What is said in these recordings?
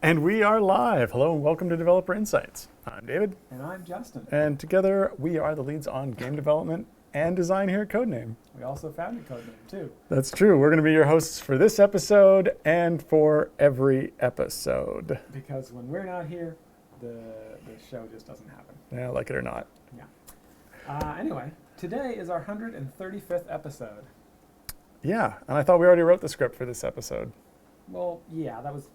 And we are live. Hello and welcome to Developer Insights. I'm David. And I'm Justin. And together we are the leads on game development and design here at Codename. We also founded Codename too. That's true. We're going to be your hosts for this episode and for every episode. Because when we're not here, the show just doesn't happen. Yeah, like it or not. Yeah. Anyway, today is our 135th episode. Yeah, and I thought we already wrote the script for this episode. Well, yeah, that was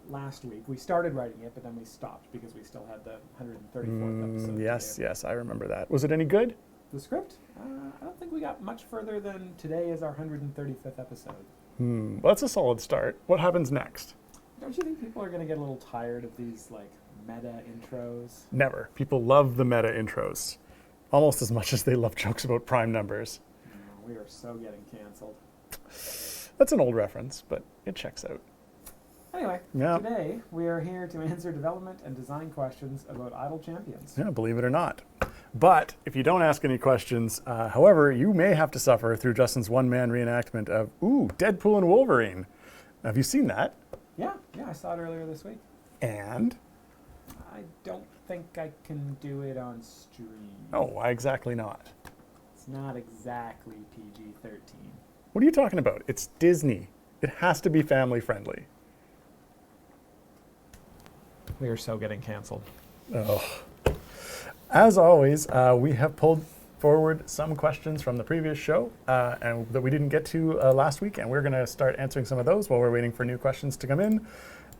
last week. We started writing it, but then we stopped because we still had the 134th episode. Yes, I remember that. Was it any good? The script? I don't think we got much further than today is our 135th episode. Well, that's a solid start. What happens next? Don't you think people are going to get a little tired of these, like, meta intros? Never. People love the meta intros. Almost as much as they love jokes about prime numbers. We are so getting canceled. That's an old reference, but it checks out. Anyway, Yeah. Today we are here to answer development and design questions about Idle Champions. Yeah, believe it or not. But if you don't ask any questions, however, you may have to suffer through Justin's one-man reenactment of, Deadpool and Wolverine. Have you seen that? Yeah, I saw it earlier this week. And? I don't think I can do it on stream. Oh, why exactly not? It's not exactly PG-13. What are you talking about? It's Disney. It has to be family-friendly. We are so getting canceled. Oh. As always, we have pulled forward some questions from the previous show and that we didn't get to last week, and we're going to start answering some of those while we're waiting for new questions to come in.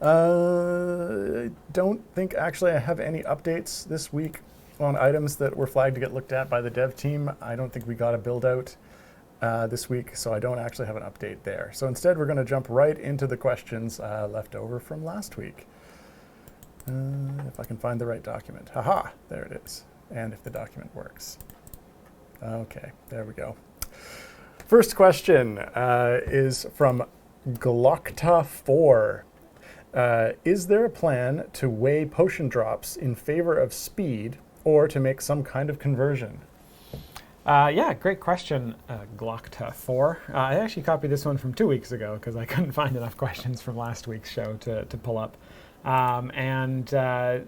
I don't think actually I have any updates this week on items that were flagged to get looked at by the dev team. I don't think we got a build out this week, so I don't actually have an update there. So instead, we're going to jump right into the questions left over from last week. If I can find the right document. Haha, there it is. And if the document works. Okay, there we go. First question is from Glockta4. Is there a plan to weigh potion drops in favor of speed or to make some kind of conversion? Yeah, great question, Glockta4. I actually copied this one from 2 weeks ago because I couldn't find enough questions from last week's show to pull up. The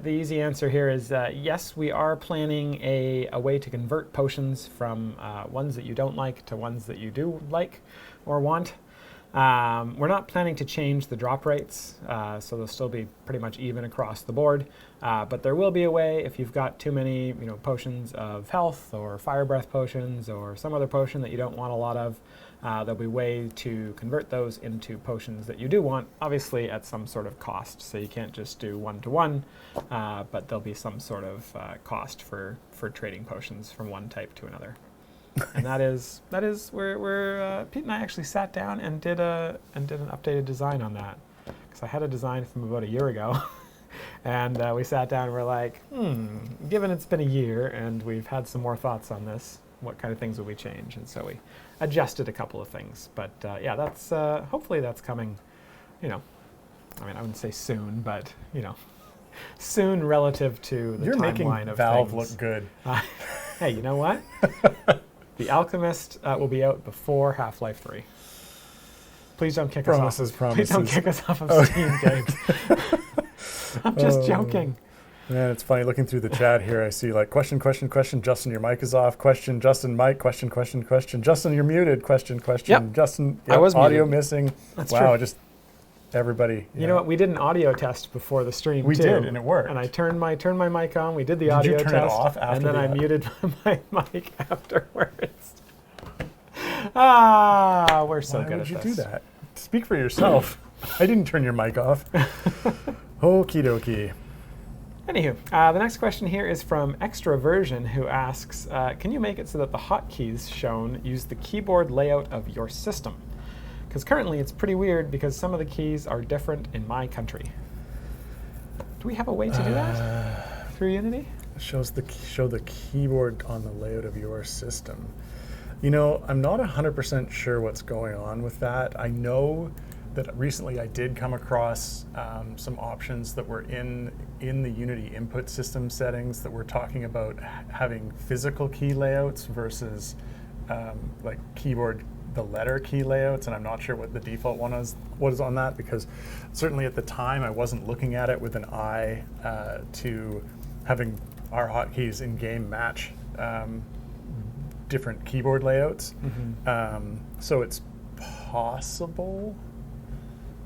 easy answer here is yes, we are planning a way to convert potions from ones that you don't like to ones that you do like or want. We're not planning to change the drop rates, so they'll still be pretty much even across the board. But there will be a way if you've got too many, potions of health or fire breath potions or some other potion that you don't want a lot of. There'll be a way to convert those into potions that you do want, obviously at some sort of cost. So you can't just do one-to-one, but there'll be some sort of cost for trading potions from one type to another. And that is where Pete and I actually sat down and did an updated design on that, because I had a design from about a year ago, and we sat down and we're like, given it's been a year and we've had some more thoughts on this, what kind of things would we change? And so we adjusted a couple of things, but that's hopefully that's coming. I wouldn't say soon, but soon relative to the You're timeline making of Valve things. look good. Hey, you know what? The Alchemist will be out before Half-Life 3. Please don't kick us off. Please don't kick us off of Steam, James. I'm just joking. Man, it's funny looking through the chat here. I see question. Justin, your mic is off. Question, Justin, mic. Question. Justin, you're muted. Question. Yep. Justin, I was audio muted. missing. That's wow, true. just everybody. You know what? We did an audio test before the stream. We too, did, and it worked. And I turned my mic on. We did the Did audio you test. turn it off after and then the I au- muted my mic afterwards. We're so Why good would at you this. do that? Speak for yourself. I didn't turn your mic off. Okie dokie. Anywho, the next question here is from Extraversion, who asks, can you make it so that the hotkeys shown use the keyboard layout of your system? Because currently it's pretty weird because some of the keys are different in my country. Do we have a way to do that through Unity? Show the keyboard on the layout of your system. I'm not 100% sure what's going on with that. I know that recently I did come across some options that were in the Unity input system settings that were talking about having physical key layouts versus like keyboard the letter key layouts, and I'm not sure what the default one was on that, because certainly at the time I wasn't looking at it with an eye to having our hotkeys in game match different keyboard layouts. So it's possible,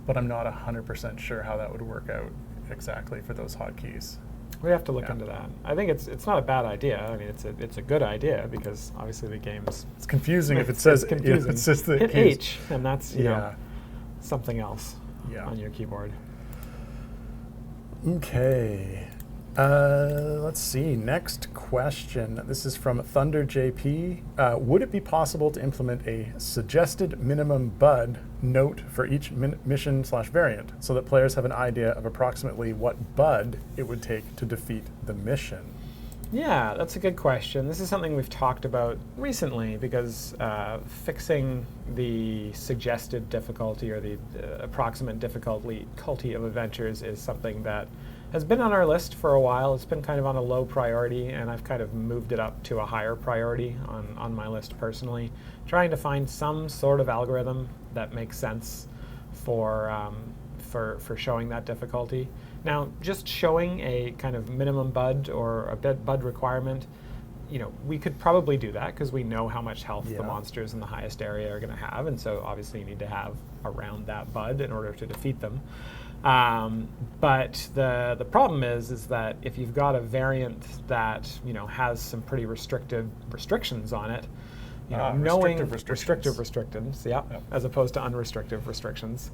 but I'm not 100% sure how that would work out exactly for those hotkeys. We have to look into that. I think it's not a bad idea. I mean, it's a good idea, because obviously the game's It's confusing if it says confusing. it's just the Hit keys. H, and that's you know something else on your keyboard. Okay. Let's see. Next question. This is from Thunder JP. Would it be possible to implement a suggested minimum bud note for each mission/variant, so that players have an idea of approximately what bud it would take to defeat the mission? Yeah, that's a good question. This is something we've talked about recently, because fixing the suggested difficulty or the approximate difficulty of adventures is something that has been on our list for a while. It's been kind of on a low priority, and I've kind of moved it up to a higher priority on my list personally, trying to find some sort of algorithm that makes sense for showing that difficulty. Now, just showing a kind of minimum bud or a bud requirement, we could probably do that, because we know how much health the monsters in the highest area are going to have, and so obviously you need to have around that bud in order to defeat them. But the problem is that if you've got a variant that has some pretty restrictions on it, knowing restrictive restrictions, as opposed to unrestrictive restrictions.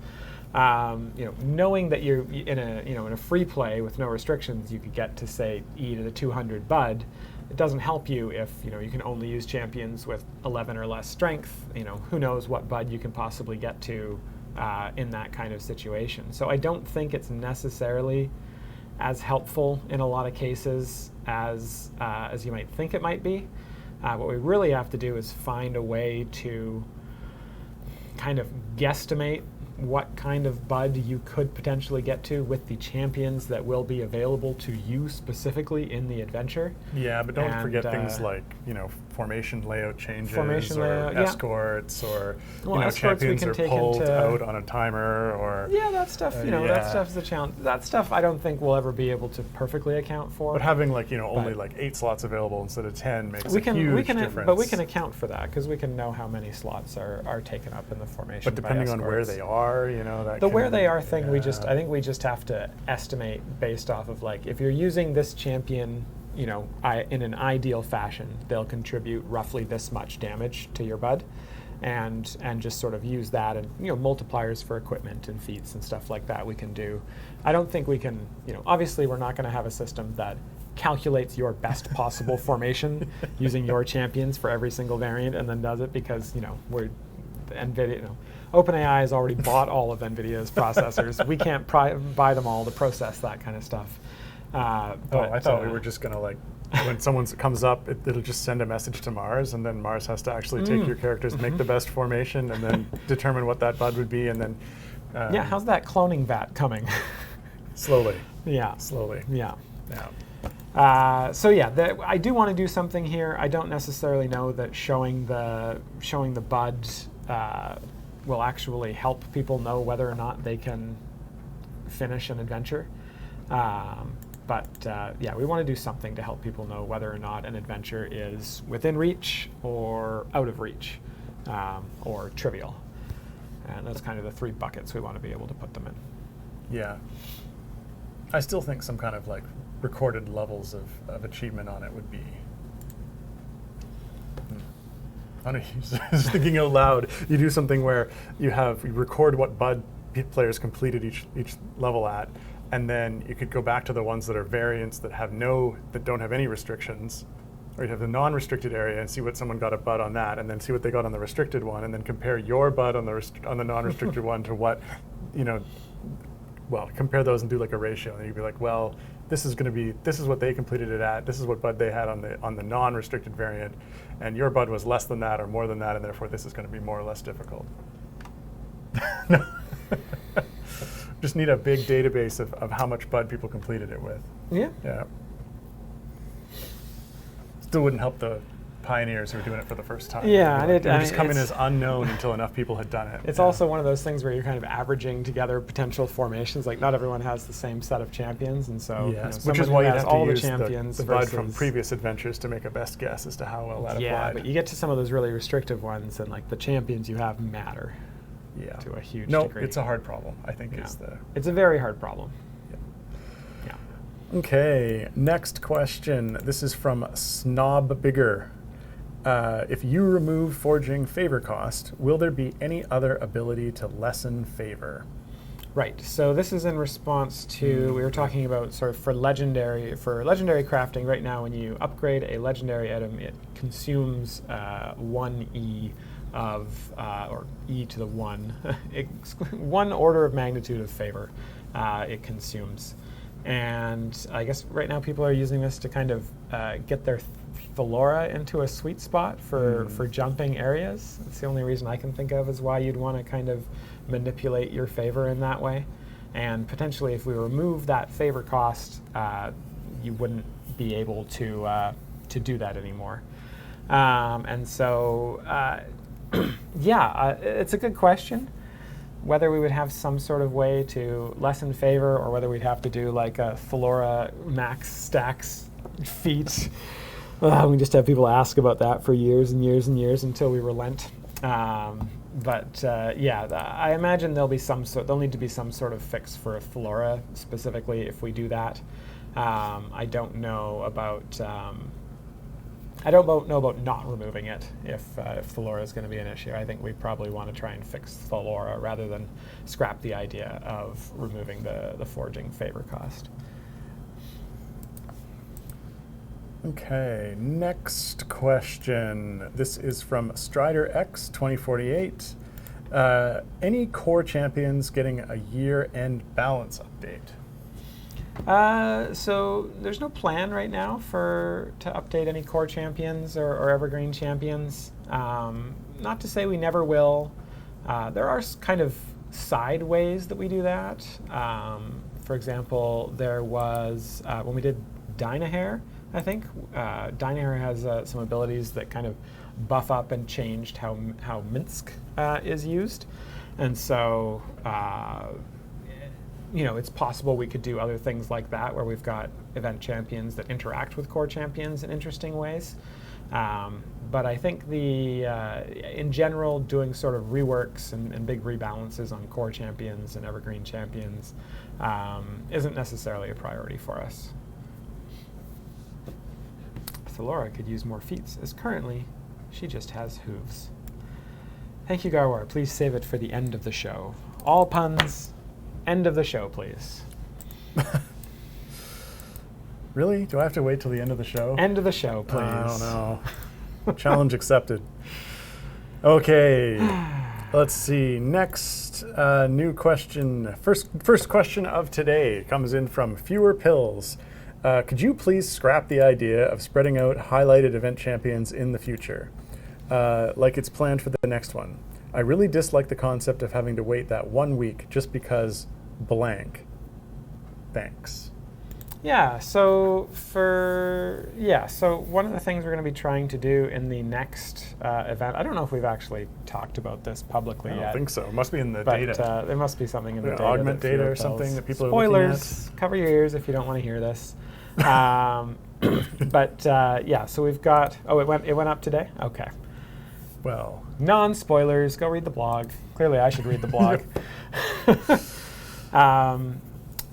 Knowing that you're in a free play with no restrictions, you could get to say E to the 200 bud. It doesn't help you if you can only use champions with 11 or less strength. Who knows what bud you can possibly get to in that kind of situation. So I don't think it's necessarily as helpful in a lot of cases as you might think it might be. What we really have to do is find a way to kind of guesstimate what kind of bud you could potentially get to with the champions that will be available to you specifically in the adventure. Yeah, but don't forget things like, formation layout changes, escorts, or champions are pulled out on a timer, or that stuff. That stuff's the challenge. That stuff I don't think we'll ever be able to perfectly account for. But having only 8 slots available instead of 10 makes a huge difference. But we can account for that, because we can know how many slots are taken up in the formation. But depending on where they are, where they are thing, I think we just have to estimate based off of if you're using this champion, in an ideal fashion, they'll contribute roughly this much damage to your bud, and just sort of use that, and multipliers for equipment and feats and stuff like that we can do. I don't think we can, obviously we're not going to have a system that calculates your best possible formation using your champions for every single variant and then does it, because we're NVIDIA. OpenAI has already bought all of NVIDIA's processors. We can't buy them all to process that kind of stuff. I thought we were just going to when someone comes up, it'll just send a message to Mars, and then Mars has to actually take your characters, make the best formation, and then determine what that bud would be, and then... how's that cloning vat coming? Slowly. Yeah. Slowly. Yeah. I do want to do something here. I don't necessarily know that showing the bud will actually help people know whether or not they can finish an adventure. We want to do something to help people know whether or not an adventure is within reach or out of reach, or trivial. And that's kind of the 3 buckets we want to be able to put them in. Yeah. I still think some kind of recorded levels of achievement on it would be... I don't know, just thinking out loud, you do something where you record what bud players completed each level at, and then you could go back to the ones that are variants that don't have any restrictions, or you have the non-restricted area and see what someone got a bud on that, and then see what they got on the restricted one, and then compare your bud on the non-restricted one to what, compare those and do a ratio, and you'd be like, well, this is what they completed it at, this is what bud they had on the non-restricted variant, and your bud was less than that or more than that, and therefore this is going to be more or less difficult. Just need a big database of how much bud people completed it with. Yeah. Yeah. Still wouldn't help the pioneers who were doing it for the first time. Yeah, It would and just come in as unknown until enough people had done it. It's also one of those things where you're kind of averaging together potential formations. Like not everyone has the same set of champions, and so which is why you have all to the use champions the bud from previous adventures to make a best guess as to how well that applied. Yeah, but you get to some of those really restrictive ones, and like the champions you have matter. Yeah. To a huge no, degree. it's a hard problem. I think it's a very hard problem. Okay, next question. This is from Snob Bigger. If you remove forging favor cost, will there be any other ability to lessen favor? Right. So this is in response to we were talking about sort of for legendary crafting. Right now, when you upgrade a legendary item, it consumes 1 of or e to the 1, one order of magnitude of favor it consumes. And I guess right now people are using this to kind of get their Thalora into a sweet spot for jumping areas. That's the only reason I can think of is why you'd want to kind of manipulate your favor in that way. And potentially if we remove that favor cost, you wouldn't be able to do that anymore. And so, it's a good question. Whether we would have some sort of way to lessen favor or whether we'd have to do like a Thalora max stacks feat. We just have people ask about that for years and years and years until we relent. I imagine there'll need to be some sort of fix for a Thalora specifically if we do that. I don't know about not removing it if Thalora is going to be an issue. I think we probably want to try and fix Thalora rather than scrap the idea of removing the forging favor cost. Okay, next question. This is from Strider X 2048. Any core champions getting a year-end balance update? So there's no plan right now to update any core champions or evergreen champions. Not to say we never will. There are kind of side ways that we do that. For example, there was when we did Dynahair, I think. Dynahair has some abilities that kind of buff up and changed how Minsk is used. And so it's possible we could do other things like that where we've got event champions that interact with core champions in interesting ways. But I think in general, doing sort of reworks and big rebalances on core champions and evergreen champions isn't necessarily a priority for us. Thalora could use more feats, as currently she just has hooves. Thank you, Garwar. Please save it for the end of the show. All puns. End of the show, please. Really? Do I have to wait till the end of the show? End of the show, please. I don't know. Challenge accepted. Okay. Let's see. Next, new question. First question of today comes in from Fewer Pills. Could you please scrap the idea of spreading out highlighted event champions in the future, like it's planned for the next one? I really dislike the concept of having to wait that 1 week just because blank. Thanks. So one of the things we're going to be trying to do in the next event, I don't know if we've actually talked about this publicly yet. I don't think so. It must be in the but, data. There must be something in the data. Augment data or something that people are looking at. Spoilers. Cover your ears if you don't want to hear this. So we've got, it went up today? Okay. Well. Non-spoilers, go read the blog. Clearly I should read the blog.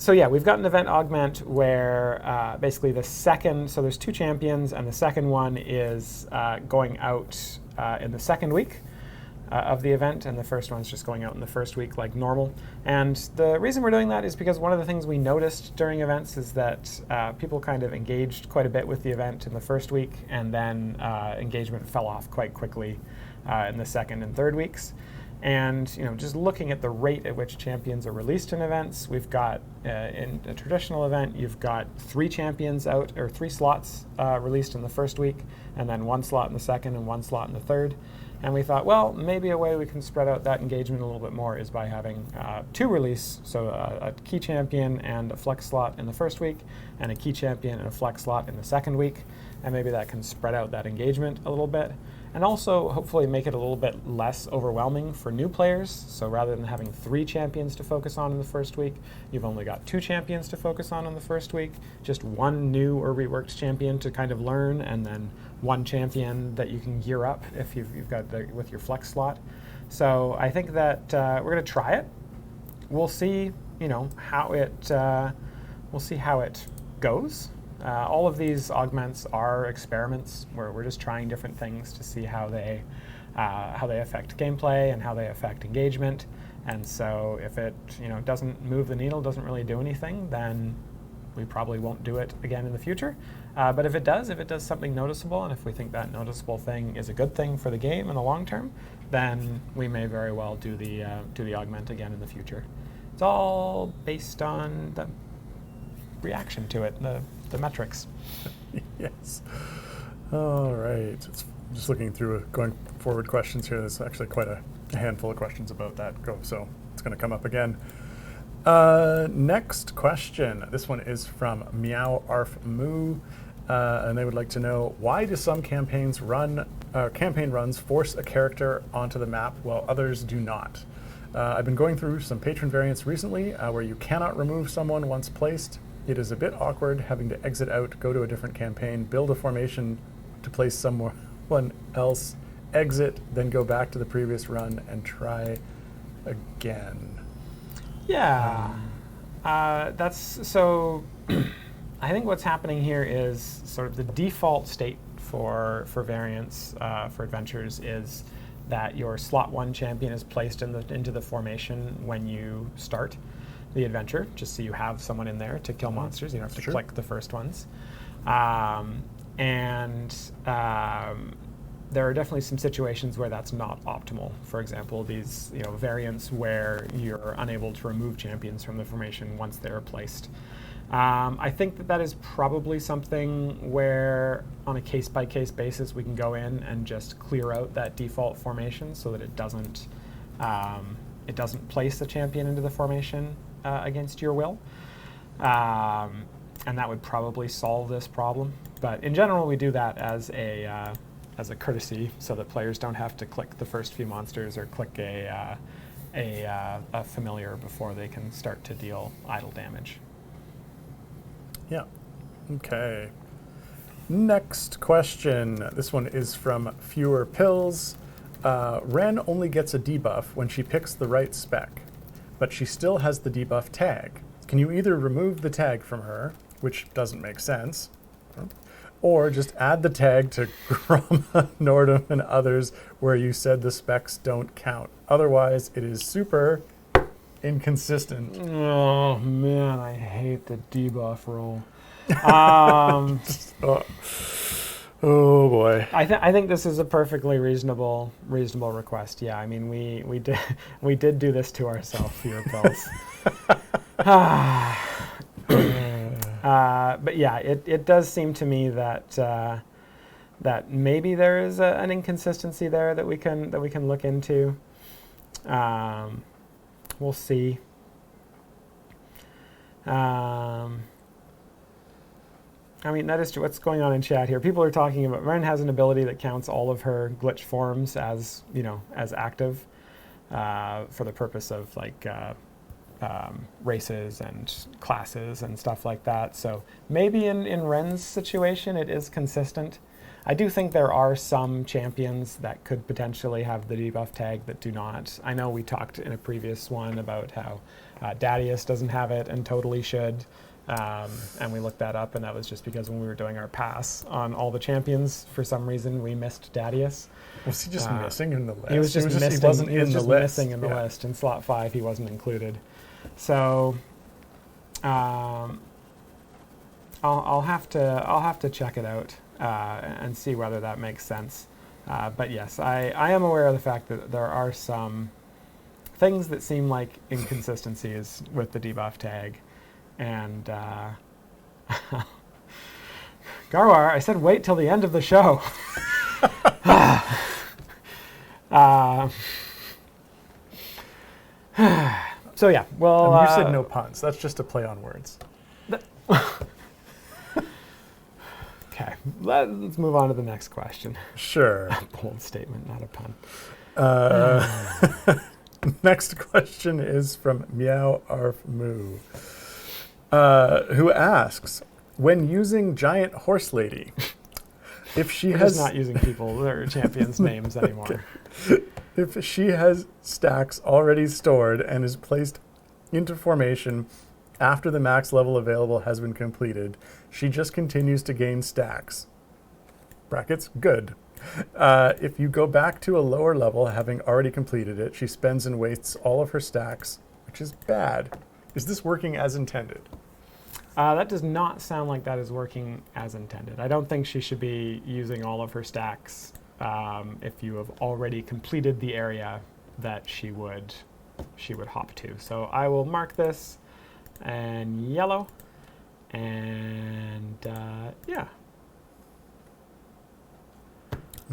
We've got an event augment where basically so there's 2 champions, and the second one is going out in the second week of the event, and the first one's just going out in the first week like normal. And the reason we're doing that is because one of the things we noticed during events is that people kind of engaged quite a bit with the event in the first week, and then engagement fell off quite quickly in the second and third weeks. And just looking at the rate at which champions are released in events, we've got in a traditional event, you've got 3 champions out, or 3 slots released in the first week, and then 1 slot in the second and 1 slot in the third. And we thought, well, maybe a way we can spread out that engagement a little bit more is by having 2 release, so a key champion and a flex slot in the first week, and a key champion and a flex slot in the second week. and maybe that can spread out that engagement a little bit. And also, hopefully, make it a little bit less overwhelming for new players. So rather than having 3 champions to focus on in the first week, you've only got 2 champions to focus on in the first week. Just 1 new or reworked champion to kind of learn, and then 1 champion that you can gear up if you've got with your flex slot. So I think that we're going to try it. We'll see, how it. We'll see how it goes. All of these augments are experiments where we're just trying different things to see how they affect gameplay and how they affect engagement. And so if it doesn't move the needle, doesn't really do anything, then we probably won't do it again in the future. But if it does something noticeable, and if we think that noticeable thing is a good thing for the game in the long term, then we may very well do the augment again in the future. It's all based on the reaction to it, the metrics. Yes. All right. Just looking through going forward questions here. There's actually quite a handful of questions about that so it's going to come up again. Next question. This one is from Meow Arf Moo, and they would like to know, why do some campaign runs force a character onto the map while others do not? I've been going through some patron variants recently where you cannot remove someone once placed. It is a bit awkward having to exit out, go to a different campaign, build a formation to place someone else, exit, then go back to the previous run and try again. Yeah, that's so. I think what's happening here is sort of the default state for variants for adventures is that your slot 1 champion is placed into the formation when you start the adventure, just so you have someone in there to kill monsters. You don't have to click the first ones. There are definitely some situations where that's not optimal. For example, these variants where you're unable to remove champions from the formation once they're placed. I think that is probably something where, on a case-by-case basis, we can go in and just clear out that default formation so that it doesn't place the champion into the formation against your will. And that would probably solve this problem. But in general, we do that as a courtesy so that players don't have to click the first few monsters or click a familiar before they can start to deal idle damage. Yeah. Okay. Next question. This one is from Fewer Pills. Ren only gets a debuff when she picks the right spec, but she still has the debuff tag. Can you either remove the tag from her, which doesn't make sense, or just add the tag to Gromma, Nordum, and others where you said the specs don't count? Otherwise, it is super inconsistent. Oh man, I hate the debuff roll. Oh boy. I think this is a perfectly reasonable request. Yeah, I mean we did do this to ourselves, Fewer Pills. But yeah, it does seem to me that that maybe there is an inconsistency there that we can look into. We'll see. I mean, that is true. What's going on in chat here? People are talking about Ren has an ability that counts all of her glitch forms as as active for the purpose of like races and classes and stuff like that. So maybe in Ren's situation it is consistent. I do think there are some champions that could potentially have the debuff tag that do not. I know we talked in a previous one about how Dadius doesn't have it and totally should. And we looked that up, and that was just because when we were doing our pass on all the champions, for some reason we missed Dadius. Was he just missing in the list? He was just missing. He wasn't in the list. Missing in the list. In slot 5, he wasn't included. So I'll have to check it out and see whether that makes sense. But yes, I am aware of the fact that there are some things that seem like inconsistencies with the debuff tag. And Garwar, I said wait till the end of the show. So yeah, well, and you said no puns. That's just a play on words. Okay, let's move on to the next question. Sure. Bold statement, not a pun. Next question is from Meow Arf Moo, who asks, when using Giant Horse Lady, if she We're has just not using people, their champions' names anymore. if she has stacks already stored and is placed into formation after the max level available has been completed, she just continues to gain stacks. Brackets, good. If you go back to a lower level, having already completed it, she spends and wastes all of her stacks, which is bad. Is this working as intended? That does not sound like that is working as intended. I don't think she should be using all of her stacks if you have already completed the area that she would hop to. So I will mark this and yellow, and yeah.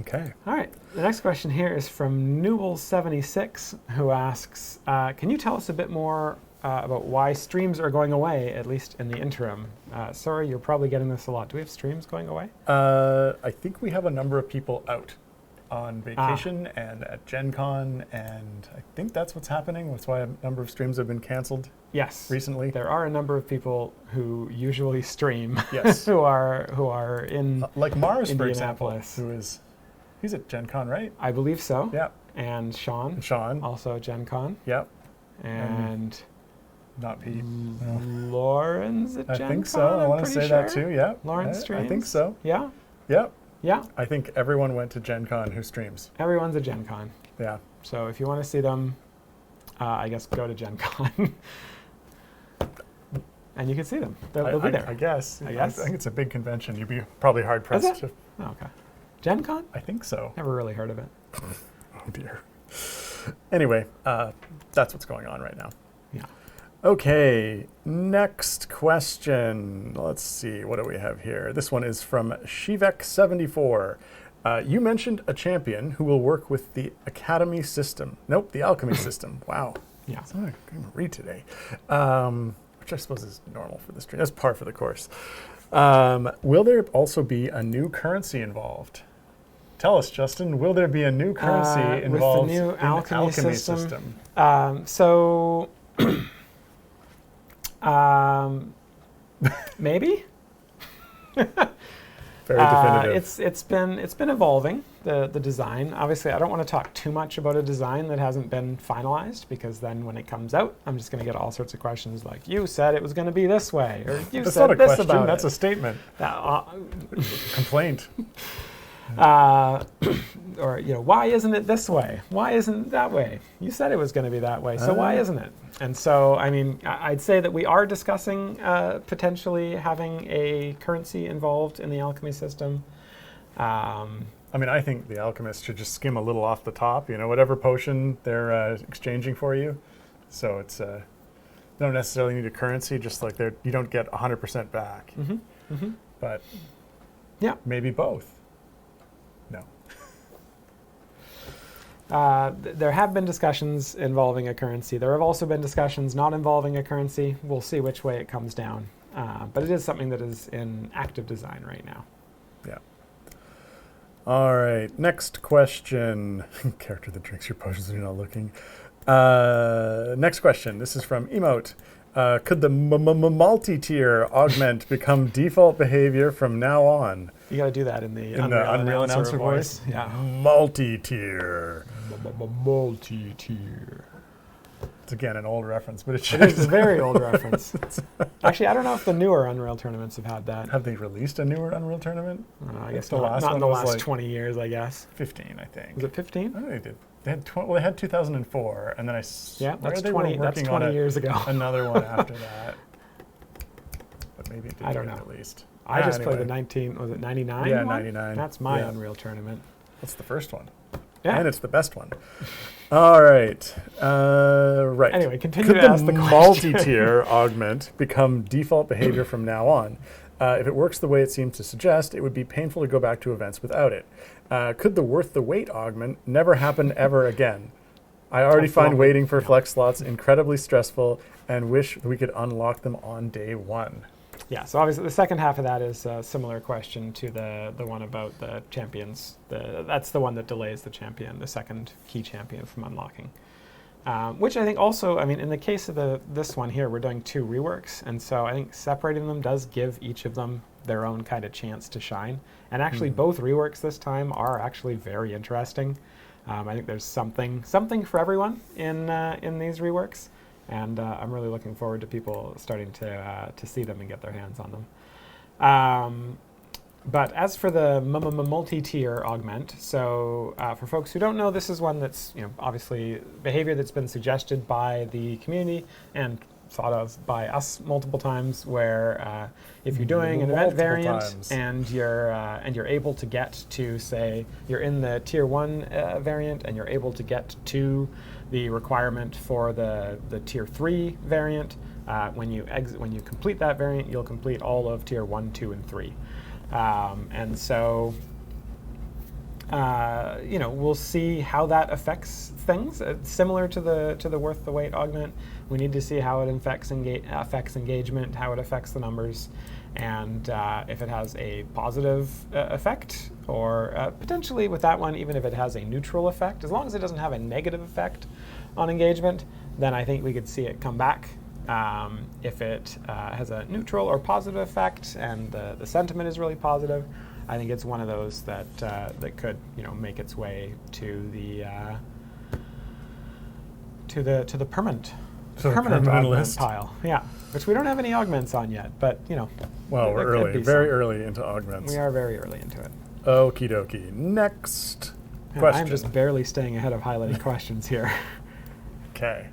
Okay. All right. The next question here is from Newell76, who asks, can you tell us a bit more about why streams are going away, at least in the interim? Sorry, you're probably getting this a lot. Do we have streams going away? I think we have a number of people out on vacation and at Gen Con, and I think that's what's happening. That's why a number of streams have been canceled. Yes. Recently. There are a number of people who usually stream. Yes. who are in like Mars, for example, Indianapolis. he's at Gen Con, right? I believe so. Yeah. And Sean. Sean. Also at Gen Con. Yep. And not Pete. No. Lauren's at Gen Con. I think so. I want to say that too. Yeah. Lauren streams. I think so. Yeah. Yep. Yeah. I think everyone went to Gen Con who streams. Everyone's at Gen Con. Yeah. So if you want to see them, I guess go to Gen Con. And you can see them. They'll be there. I guess. I guess. I think it's a big convention. You'd be probably hard pressed to. Oh, okay. Gen Con? I think so. Never really heard of it. Oh dear. Anyway, that's what's going on right now. Yeah. Okay, next question. Let's see, what do we have here? This one is from Shivek74. You mentioned a champion who will work with the Academy system. Nope, the Alchemy system. Wow. Yeah. It's not going to read today. Which I suppose is normal for this stream. That's par for the course. Will there also be a new currency involved? Tell us, Justin, will there be a new currency involved with the new in alchemy the system? Maybe. Very definitive. It's been evolving, the design. Obviously, I don't want to talk too much about a design that hasn't been finalized, because then when it comes out, I'm just going to get all sorts of questions like, you said it was going to be this way, or you That's said not a this question, about that's it. a statement. Complaint. Or, why isn't it this way? Why isn't it that way? You said it was going to be that way, so why isn't it? And so, I mean, I'd say that we are discussing potentially having a currency involved in the alchemy system. I mean, I think the alchemist should just skim a little off the top, whatever potion they're exchanging for you. So it's, they don't necessarily need a currency, just like you don't get 100% back. Mm-hmm. Mm-hmm. But yeah, maybe both. No. There have been discussions involving a currency. There have also been discussions not involving a currency. We'll see which way it comes down. But it is something that is in active design right now. Yeah. All right. Next question. Character that drinks your potions when you're not looking. Next question. This is from Emote. Could the multi-tier augment become default behavior from now on? You got to do that in the Unreal announcer voice. Yeah. Multi-tier. Multi-tier. It's again an old reference, but It is a very old reference. Actually, I don't know if the newer Unreal tournaments have had that. Have they released a newer Unreal tournament? I guess the not, last not one in the was last like 20 years, I guess. 15, I think. Was it 15? I don't know they did. They had they had 2004, and then yeah, that's 20. That's 20 years ago. Another one after that, but maybe it didn't I don't get know. released. I just anyway. played the 19. Was it 99? Yeah, one? 99. That's my Yeah. Unreal tournament. That's the first one. Yeah. And it's the best one. All right. Right. Anyway, continue Could to ask the the question. multi-tier augment become default behavior from now on? If it works the way it seems to suggest, it would be painful to go back to events without it. Could the worth the wait augment never happen ever again? I already find waiting for flex slots incredibly stressful and wish we could unlock them on day one. Yeah, so obviously the second half of that is a similar question to the one about the champions. That's the one that delays the champion, the second key champion from unlocking. Which I think also, I mean, in the case of this one here, we're doing 2 reworks, and so I think separating them does give each of them their own kind of chance to shine. And actually, both reworks this time are actually very interesting. I think there's something for everyone in these reworks, and I'm really looking forward to people starting to see them and get their hands on them. But as for the multi-tier augment, so for folks who don't know, this is one that's obviously behavior that's been suggested by the community and thought of by us multiple times, where if you're doing an event variant and you're able to get to, say, you're in the tier 1 variant and you're able to get to the requirement for the tier 3 variant, when you complete that variant, you'll complete all of tier 1, 2, and 3. And so, we'll see how that affects things. Similar to the worth the wait augment, we need to see how it affects engagement, how it affects the numbers, and if it has a positive effect, or potentially with that one, even if it has a neutral effect. As long as it doesn't have a negative effect on engagement, then I think we could see it come back. If it has a neutral or positive effect and the sentiment is really positive, I think it's one of those that could make its way to the permanent augment list pile. Yeah, which we don't have any augments on yet, but well, we're early, very early into augments. We are very early into it. Okie dokie. Next question. I'm just barely staying ahead of highlighting questions here. Okay.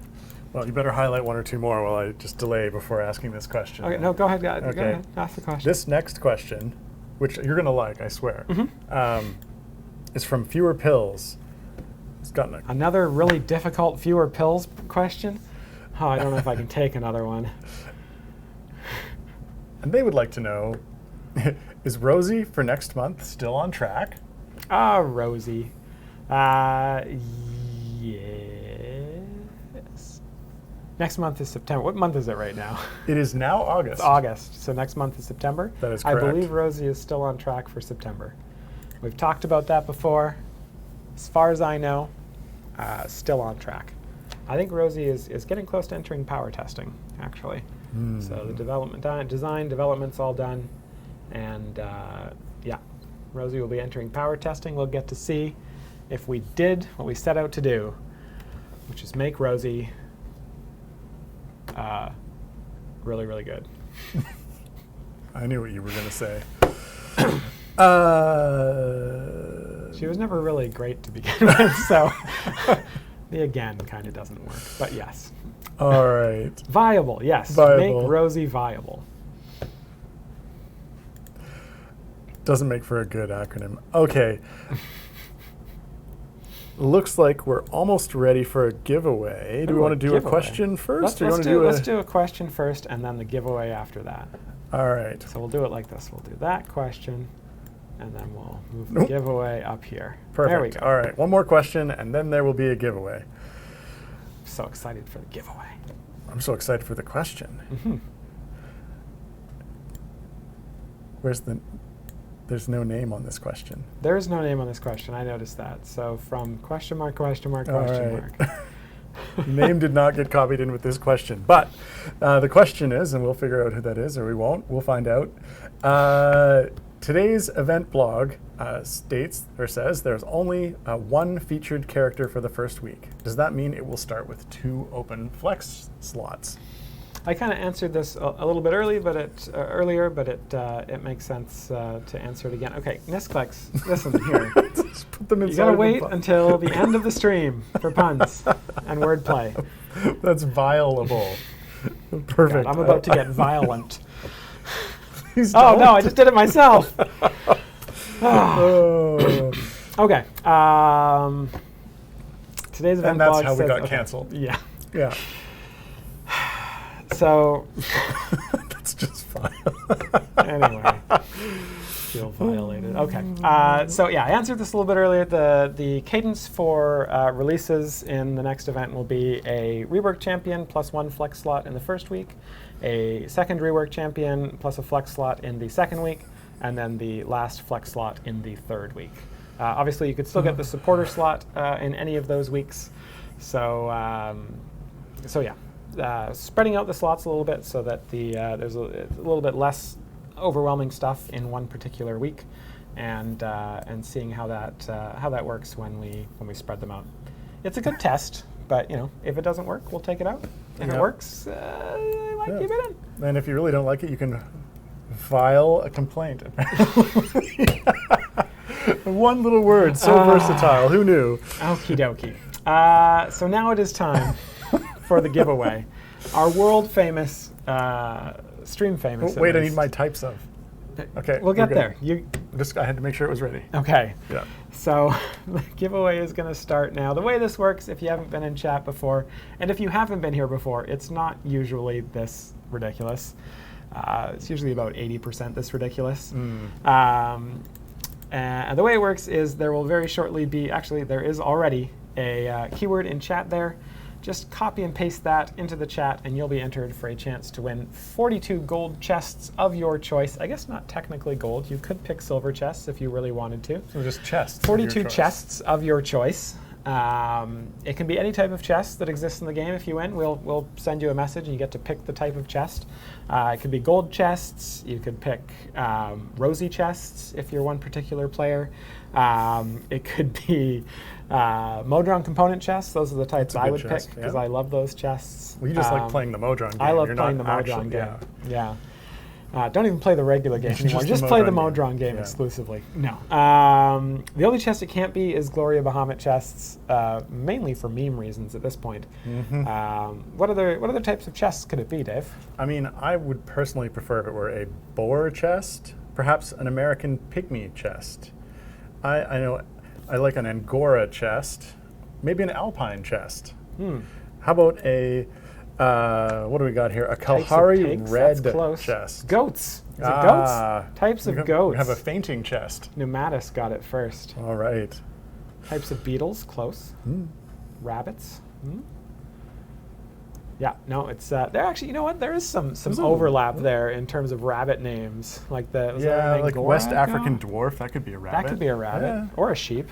Well, you better highlight 1 or 2 more while I just delay before asking this question. Okay, no, go ahead, guys. Okay. Go ahead, ask the question. This next question, which you're going to like, I swear, is from Fewer Pills. It's gotten another really difficult Fewer Pills question? Oh, I don't know if I can take another one. And they would like to know, is Rosie for next month still on track? Rosie. Yes. Next month is September. What month is it right now? It is now August. It's August, so next month is September. That is correct. I believe Rosie is still on track for September. We've talked about that before. As far as I know, still on track. I think Rosie is getting close to entering power testing, actually. So the design development's all done, and Rosie will be entering power testing. We'll get to see if we did what we set out to do, which is make Rosie really, really good. I knew what you were going to say. She was never really great to begin with, so the again kind of doesn't work. But yes. All right. Viable, yes. Viable. Make Rosie viable. Doesn't make for a good acronym. Okay. Looks like we're almost ready for a giveaway. Do we want to do a question first? Let's do a question first and then the giveaway after that. All right. So we'll do it like this. We'll do that question, and then we'll move the giveaway up here. Perfect. There we go. All right. One more question, and then there will be a giveaway. So excited for the giveaway. I'm so excited for the question. There's no name on this question. There is no name on this question. I noticed that. So from question mark, question mark, question mark. Name did not get copied in with this question. But the question is, and we'll figure out who that is, or we won't. We'll find out. Today's event blog states or says there's only 1 featured character for the first week. Does that mean it will start with 2 open flex slots? I kind of answered this a little bit earlier, but it makes sense to answer it again. Okay, Nisclex, listen here. Just put them you gotta wait until the end of the stream for puns and wordplay. That's violable. Perfect. God, I'm about to get violent. Please oh don't. no, I just did it myself. Okay. Today's event blog And that's how we got okay. canceled. Yeah. Yeah. So that's just fine. Anyway. Feel violated. Okay. So yeah, I answered this a little bit earlier. The cadence for releases in the next event will be a rework champion plus 1 flex slot in the first week, a second rework champion plus a flex slot in the second week, and then the last flex slot in the third week. Obviously, you could still get the supporter slot in any of those weeks. So yeah, spreading out the slots a little bit so that there's a little bit less overwhelming stuff in one particular week, and seeing how that works when we spread them out. It's a good test, but if it doesn't work, we'll take it out. If it works, I might keep it in. And if you really don't like it, you can file a complaint. One little word, so versatile. Who knew? Okie dokie. So now it is time for the giveaway. Our world famous, stream famous. Wait, I need my types of. Okay, we'll get there. I had to make sure it was ready. Okay. Yeah. So the giveaway is going to start now. The way this works, if you haven't been in chat before, and if you haven't been here before, it's not usually this ridiculous. It's usually about 80% this ridiculous. And the way it works is there will very shortly be, actually there is already a keyword in chat there. Just copy and paste that into the chat and you'll be entered for a chance to win 42 gold chests of your choice. I guess not technically gold. You could pick silver chests if you really wanted to. So just chests. 42 chests of your choice. It can be any type of chest that exists in the game. If you win, we'll send you a message and you get to pick the type of chest. It could be gold chests. You could pick rosy chests if you're one particular player. It could be Modron component chests. Those are the types I would pick because I love those chests. Well, you just like playing the Modron game. I love playing the Modron game. Yeah. Don't even play the regular game anymore. Just play the Modron game exclusively. No. The only chest it can't be is Gloria Bahamut chests, mainly for meme reasons at this point. What other types of chests could it be, Dave? I mean, I would personally prefer if it were a boar chest, perhaps an American pygmy chest. I know I like an Angora chest, maybe an Alpine chest. How about a what do we got here? A Kalahari red chest. Goats. Is it goats? Types of goats. We have a fainting chest. Pneumatis got it first. All right. Types of beetles, close. Rabbits. Yeah, no, it's there. Actually, you know what? There is some overlap there in terms of rabbit names, like like West African dwarf. That could be a rabbit. That could be a rabbit or a sheep.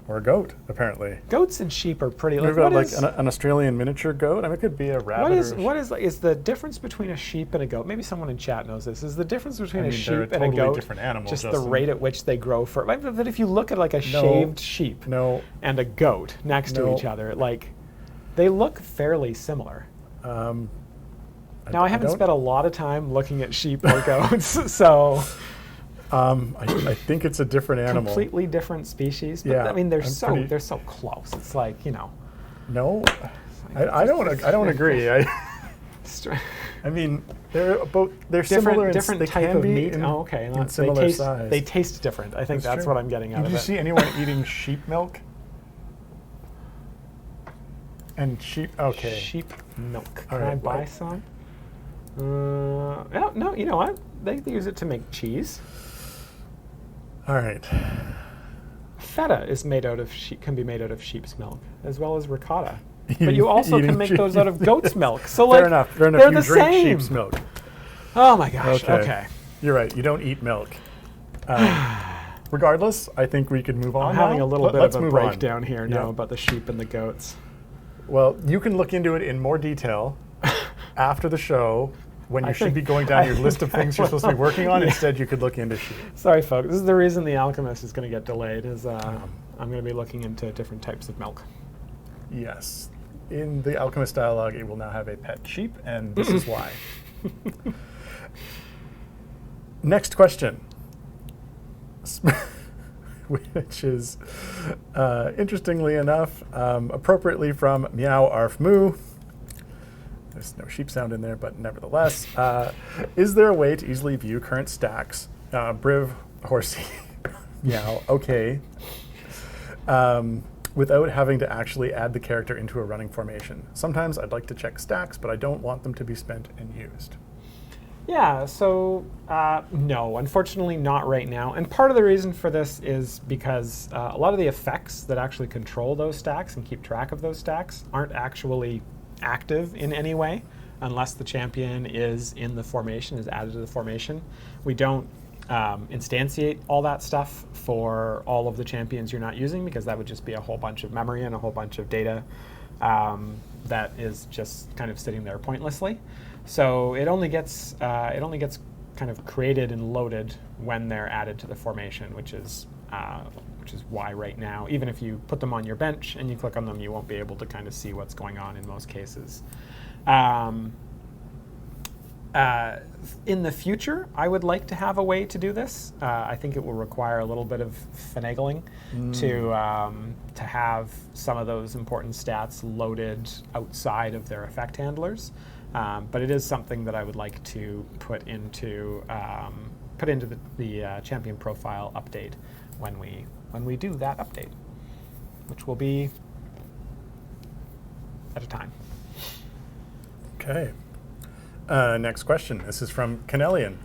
Or a goat, apparently. Goats and sheep are pretty. We've got like an Australian miniature goat. I mean, it could be a rabbit. Is the difference between a sheep and a goat? Maybe someone in chat knows this. Is the difference between a sheep and a goat different animals, just the rate at which they grow? But if you look at like a shaved sheep and a goat next to each other, like they look fairly similar. Now I haven't spent a lot of time looking at sheep or goats, so. I think it's a different animal. Completely different species. But I mean, they're so close. It's like, No, I don't agree. I mean, they're similar. Different type of meat. Okay. In similar size. They taste different. I think that's what I'm getting out of it. Did you see anyone eating sheep milk? And sheep. Okay. Sheep milk. Can I buy some? No. You know what? They use it to make cheese. All right. Feta is can be made out of sheep's milk, as well as ricotta. But you also can make those out of goat's milk. So fair enough. They're you the drink same. Sheep's milk. Oh my gosh. Okay. You're right. You don't eat milk. Regardless, I think we could move on. I'm having a little bit of a breakdown here now Yeah. about the sheep and the goats. Well, you can look into it in more detail after the show. When you should be going down your list of things you're supposed to be working on, instead you could look into sheep. Sorry, folks. This is the reason The Alchemist is going to get delayed, is I'm going to be looking into different types of milk. Yes. In the Alchemist dialogue, it will now have a pet sheep, and this is why. Next question. Which is, interestingly enough, appropriately from Meow Arf Moo. There's no sheep sound in there, but nevertheless. Is there a way to easily view current stacks? Briv, Horsey, Meow, okay. Without having to actually add the character into a running formation. Sometimes I'd like to check stacks, but I don't want them to be spent and used. Yeah, so no, unfortunately not right now. And part of the reason for this is because a lot of the effects that actually control those stacks and keep track of those stacks aren't actually active in any way unless the champion is in the formation, is added to the formation. We don't instantiate all that stuff for all of the champions you're not using, because that would just be a whole bunch of memory and a whole bunch of data that is just kind of sitting there pointlessly. So it only gets kind of created and loaded when they're added to the formation, which is why right now, even if you put them on your bench and you click on them, you won't be able to kind of see what's going on in most cases. In the future, I would like to have a way to do this. I think it will require a little bit of finagling to have some of those important stats loaded outside of their effect handlers. But it is something that I would like to put into the champion profile update when we do that update, which will be at a time. Okay. Next question. This is from Canelian.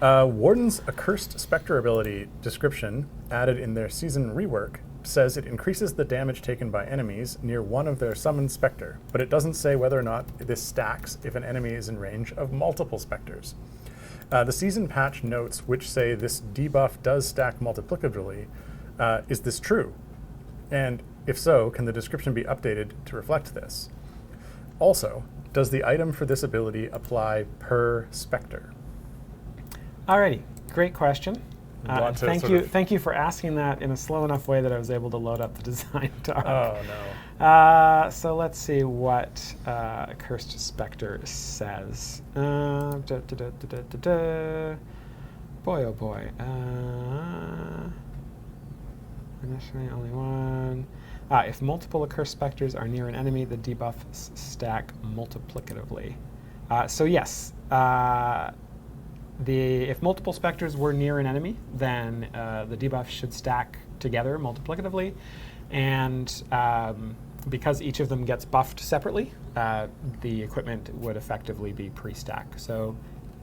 Warden's Accursed Spectre ability description added in their season rework says it increases the damage taken by enemies near one of their summoned spectre, but it doesn't say whether or not this stacks if an enemy is in range of multiple specters. The season patch notes which say this debuff does stack multiplicatively. Is this true? And if so, can the description be updated to reflect this? Also, does the item for this ability apply per spectre? Alrighty, great question. Thank you for asking that in a slow enough way that I was able to load up the design doc. Oh no. So let's see what Accursed Spectre says. Boy, oh boy. Initially only one. If multiple Accursed Spectres are near an enemy, the debuffs stack multiplicatively. So yes, if multiple specters were near an enemy, then the debuffs should stack together multiplicatively. And because each of them gets buffed separately, the equipment would effectively be pre-stack. So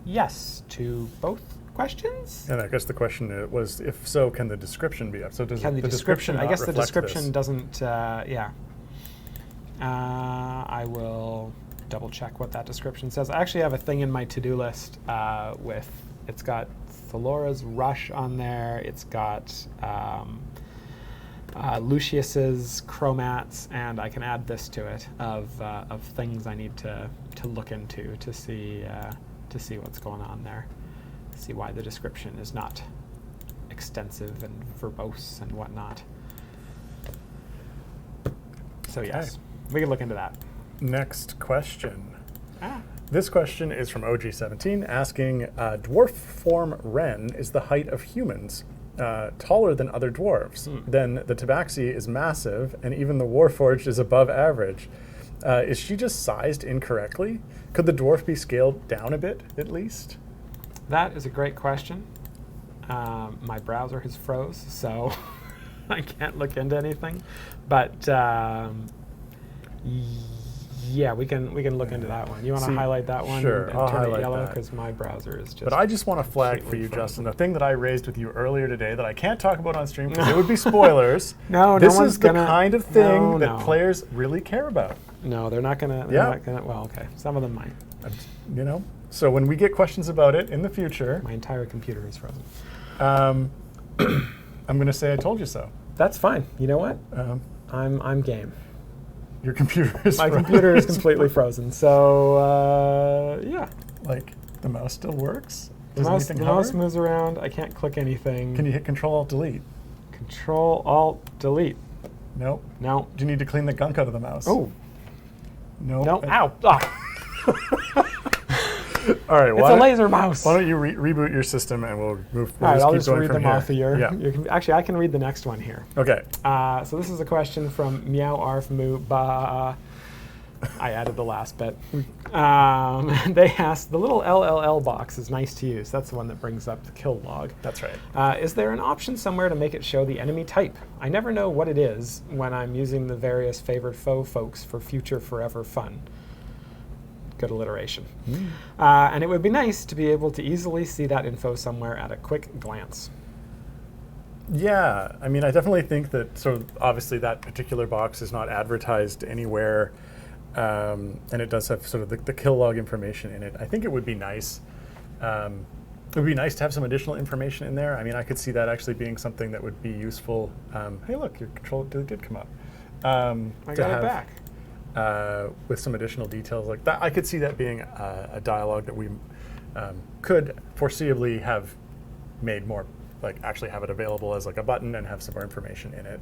yes to both questions. And I guess the question was, if so, can the description be up? So does Can the description? I guess the description this? Doesn't. Yeah. I will double check what that description says. I actually have a thing in my to-do list it's got Thalora's Rush on there. It's got Lucius's Chromats, and I can add this to it of things I need to look into to see what's going on there. See why the description is not extensive and verbose and whatnot. So yes, we can look into that. Next question. This question is from OG17 asking, dwarf form Ren is the height of humans, taller than other dwarves. Then the Tabaxi is massive, and even the Warforged is above average. Is she just sized incorrectly? Could the dwarf be scaled down a bit, at least? That is a great question. My browser has froze, so I can't look into anything. But yeah, we can look into that one. You want to highlight that one? Sure, and I'll turn highlight it yellow, that. because my browser is just. But I just want to flag for you, frozen. Justin, the thing that I raised with you earlier today that I can't talk about on stream because it would be spoilers. No This one's is the gonna, kind of thing that no. players really care about. No, they're not gonna. They're not gonna. Well, okay, some of them might. You know? So when we get questions about it in the future, My entire computer is frozen. I'm going to say I told you so. That's fine. You know what? I'm game. Your computer is My computer is completely frozen. So yeah. Like, the mouse still works? The Does mouse, anything the mouse hover? moves around. I can't click anything. Can you hit Control-Alt-Delete? Control-Alt-Delete. Nope. No. Do you need to clean the gunk out of the mouse? Oh. Nope. No. Ow. Ah. All right. It's a laser mouse. Why don't you reboot your system and we'll move. All right, I'll keep just going read from them here. off of your. Yeah. Actually, I can read the next one here. Okay. So this is a question from Meow Arf Moo Ba. I added the last bit. They asked, the little LLL box is nice to use. That's the one that brings up the kill log. That's right. Is there an option somewhere to make it show the enemy type? I never know what it is when I'm using the various favored foe folks for future forever fun. good alliteration. Mm. And it would be nice to be able to easily see that info somewhere at a quick glance. Yeah, I mean, I definitely think that sort of obviously that particular box is not advertised anywhere, and it does have sort of the kill log information in it. I think it would be nice. It would be nice to have some additional information in there. I mean, I could see that actually being something that would be useful. Hey, look, your control did come up. I got it back. With some additional details like that. I could see that being a dialogue that we could foreseeably have made more, like actually have it available as like a button and have some more information in it.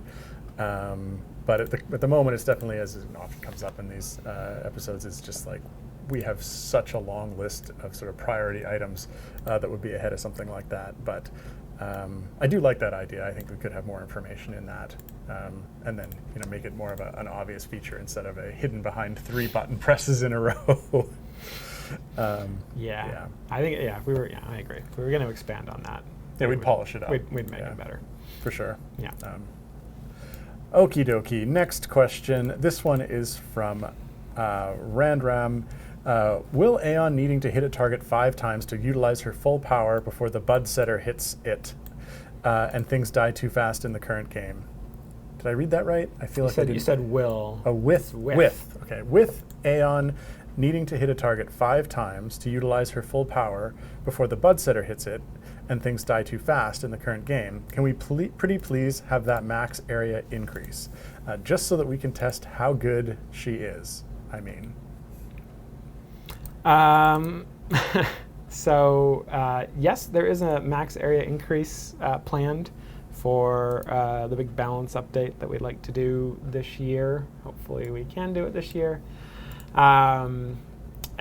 But at the moment, it's definitely, as it often comes up in these episodes, it's just like we have such a long list of sort of priority items that would be ahead of something like that. But I do like that idea. I think we could have more information in that, and then make it more of an obvious feature instead of a hidden behind 3 button presses in a row. Yeah. I think if we were, I agree. If we were going to expand on that, we'd polish it up. We'd make it better. For sure. Yeah. Okie dokie. Next question. This one is from Randram. Will Aeon needing to hit a target 5 times to utilize her full power before the bud setter hits it, and things die too fast in the current game? Did I read that right? I feel you said will. With. Okay. With Aeon needing to hit a target 5 times to utilize her full power before the bud setter hits it, and things die too fast in the current game, can we pretty please have that max area increase, just so that we can test how good she is? I mean. Yes, there is a max area increase planned for the big balance update that we'd like to do this year. Hopefully we can do it this year.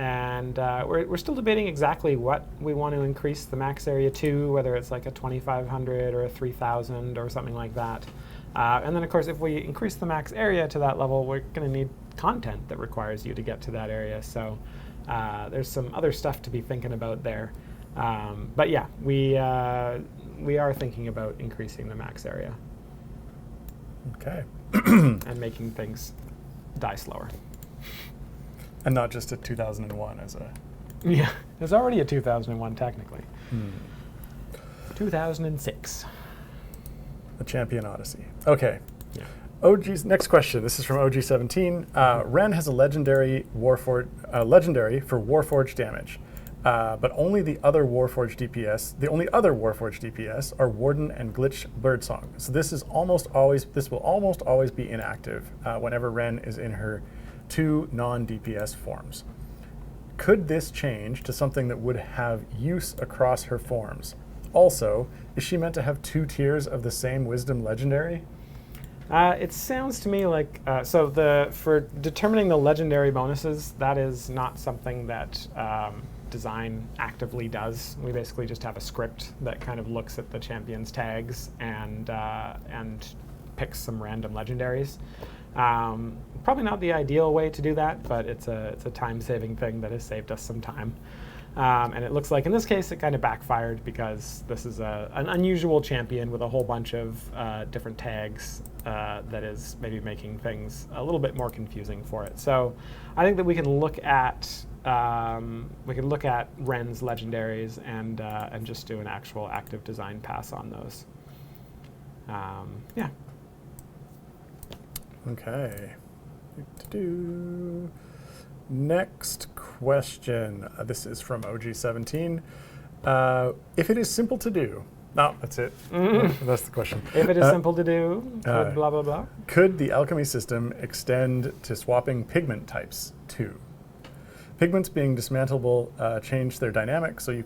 We're still debating exactly what we want to increase the max area to, whether it's like a 2,500 or a 3,000 or something like that. And then, of course, if we increase the max area to that level, we're going to need content that requires you to get to that area. So there's some other stuff to be thinking about there. But yeah, we are thinking about increasing the max area. Okay. And making things die slower. And not just a 2001 as a... Yeah, there's already a 2001 technically. 2006. The Champion Odyssey. Okay. Yeah. OG's next question. This is from OG17. Ren has a legendary for Warforged damage, but only the other Warforged DPS. The only other Warforged DPS are Warden and Glitch Birdsong. So this will almost always be inactive whenever Ren is in her 2 non-DPS forms. Could this change to something that would have use across her forms? Also, is she meant to have 2 tiers of the same Wisdom Legendary? It sounds to me like for determining the legendary bonuses, that is not something that design actively does. We basically just have a script that kind of looks at the champion's tags and picks some random legendaries. Probably not the ideal way to do that, but it's a time-saving thing that has saved us some time. And it looks like in this case it kind of backfired because this is an unusual champion with a whole bunch of different tags that is maybe making things a little bit more confusing for it. So I think that we can look at Ren's legendaries and just do an actual active design pass on those. Yeah. Okay. Next question. This is from OG17. If it is simple to do, no, that's it. That's the question. If it is simple to do, blah, blah, blah. Could the alchemy system extend to swapping pigment types too? Pigments being dismantleable change their dynamic, so you